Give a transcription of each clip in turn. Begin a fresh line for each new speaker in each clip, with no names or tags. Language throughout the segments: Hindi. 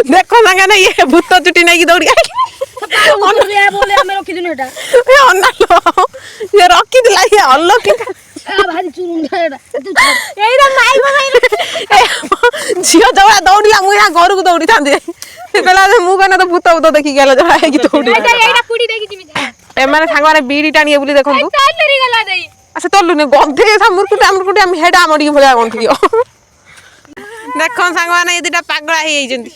देख सागे ना ये भूत चुटी नहीं दौड़ी
बोले हमें रखी दिन एटा
ये रखी दिला ये अलग
भारी चुरुंडा एटा एइरा माई बगाई
झियो जवा दौड़िया मु या घर को दौड़ी थांदे से बेला मु कने तो भूत भूत देखि गेला जवा है कि दौड़ी
एइरा पुडी देखि जिमी
ए माने सांग माने बीड़ी टाणिए बुली देखंतु
चाल लरी गला देई
अच्छा तल्लु ने गंधे मुरकुटे हम हेडा मडी भलिया गंथियो देखन सांग माने ये दिटा पागला हे जंती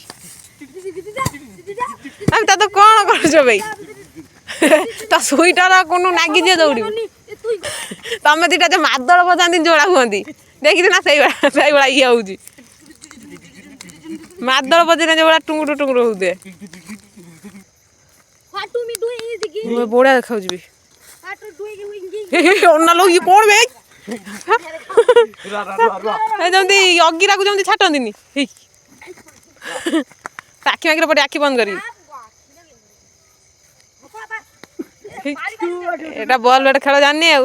हम त तो कोन करछो भाई त सुईटारा कोनो नागी जे दौड़ी तमे दिटा जे मादळ बजांती जोड़ा हुंदी देखि ना सही बड़ा ये होउजी मादळ बजने जे बड़ा टुंगुटु टुंगुरु होदे
फाटू मी दुई दिगी
मैं बोड़ा देखाउ जीबी
फाटू दुई की विंगी
ओन्ना लोग ये कोण बे ए जंती अगिरा को जंती छाटंदिनी हे आखि मागिरे पटे आखि बंद करी एटा बॉल बैट खेल जानी आ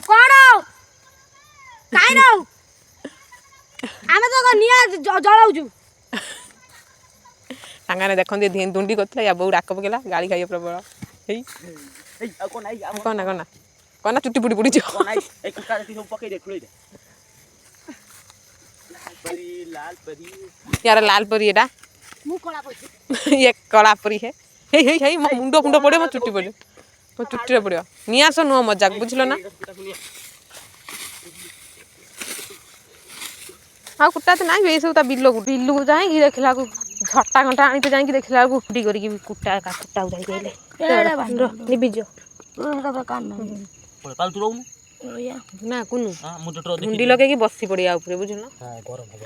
कोन काई न आमे तो निया जळाउजु
सांगाने देखंती धेन दुंडी करतला या बौ डाक पकेला गाड़ी खाइए प्रबल हे कोना चुट्टी पुडी पुडी जो
ए कुका देखि सब पके दे खुले दे लाल परी
यार लाल परी एटा
मु कला परी
ये कला परी है हे मो मुंडो मुंडो पड़े मो चुट्टी रे पड़े नियास नुह मजाक बुझलो ना हाँ कुटा तो ना ये सब बिल्लो को जाए देखला को झट्टा घंटा आनी तो जाए देखला को कुटी करी कुटा का कुटा उठाई देले निबिजो
एटा कान
पाल तू रहू
ना कुनु
हां मुंडो
मुंडी लगे कि बसी पड़िया ऊपर बुझलो
हां गरम हो